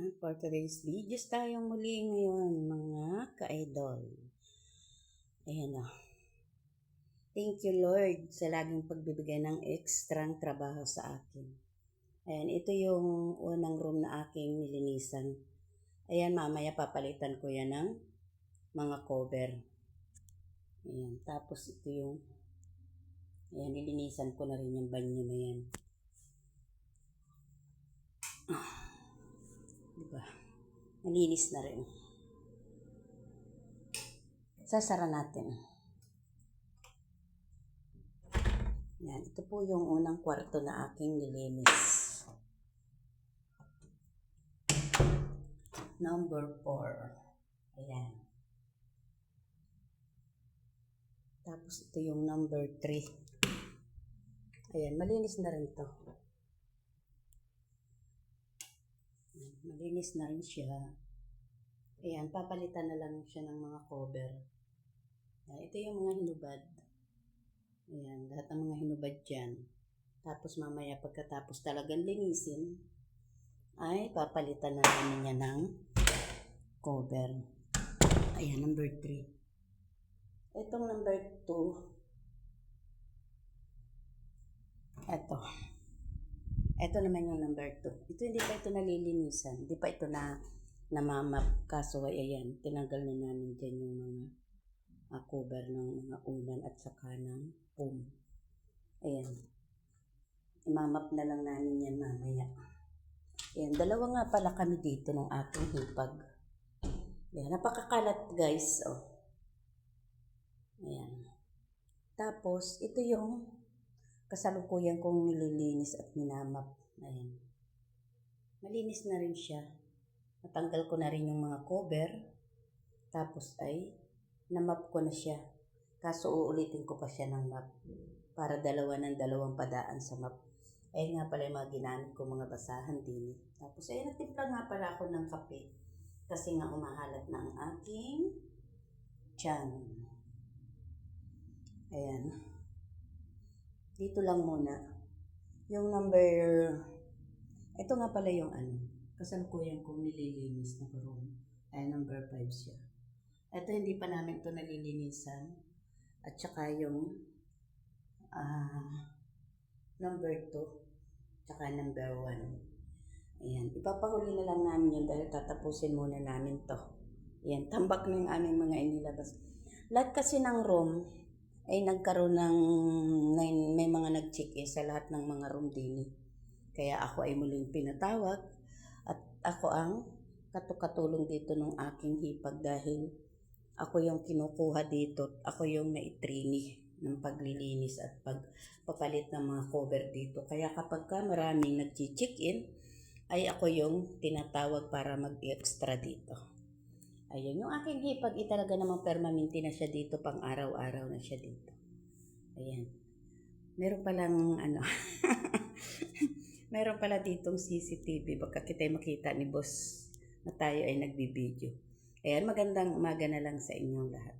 For today's videos tayong muli ngayon mga ka-idol. Ayan o. Thank you Lord sa laging pagbibigay ng ekstrang trabaho sa akin. Ayan, ito yung unang room na aking nilinisan. Ayan, mamaya papalitan ko yan ng mga cover. Ayan, tapos ito yung, ayan, nilinisan ko na rin yung banyo na yan. Diba? Malinis na rin. Sasara natin. Yan, ito po yung unang kwarto na aking nilinis. Number 4. Ayan. Tapos ito yung number 3. Ayan, malinis na rin to. Malinis na rin siya. Ayan, papalitan na lang siya ng mga cover. Ayan, ito yung mga hinubad. Ayan, lahat ng mga hinubad dyan. Tapos mamaya pagkatapos talagang linisin, ay papalitan na namin niya ng cover. Ayan, number 3. Itong number 2. Ito naman yung number 2. Ito hindi pa ito nalilinisan. Hindi pa ito namamap. Kaso ayan, tinanggal na namin dyan yung mga cover ng mga unan at saka ng foam. Ayan. Imamap na lang namin yan mamaya. Ayan, dalawa nga pala kami dito ng aking hipag. Ayan, napakakalat guys. Oh. Ayan. Tapos, ito yung kasalukuyan kong nililinis at minamap. Ayan. Malinis na rin siya. Natanggal ko na rin yung mga cover. Tapos ay namap ko na siya. Kaso uulitin ko pa siya ng map. Para dalawang padaan sa map. Ayun nga pala yung mga ginamit ko mga basahan din. Tapos ay natimpla nga pala ako ng kape. Kasi nga umahalat na ang aking tiyan. Ayan. Dito lang muna. Yung number, ito nga pala yung kasalukuyan kong nililinis na room. Ay number 5 siya. Ito hindi pa namin ito nalilinisan. At saka yung number 2. Tsaka number 1. Ayan. Ipapahuli na lang namin yun dahil tatapusin muna namin to. Ayan. Tambak na yung aming mga inilabas. Lahat kasi ng room ay nagkaroon ng may mga nag-check-in sa lahat ng mga room din. Kaya ako ay muling pinatawag at ako ang katukatulong dito ng aking hipag dahil ako yung kinukuha dito, ako yung naitraini ng paglilinis at pagpapalit ng mga cover dito. Kaya kapag maraming nag-check-in ay ako yung tinatawag para mag-extra dito. Ayun, yung aking hipag, talaga namang permanente na siya dito, pang araw-araw na siya dito. Ayan. Meron palang meron pala ditong CCTV, baka kita'y makita ni boss na tayo ay nagbibideo. Ayan, magandang umaga na lang sa inyong lahat.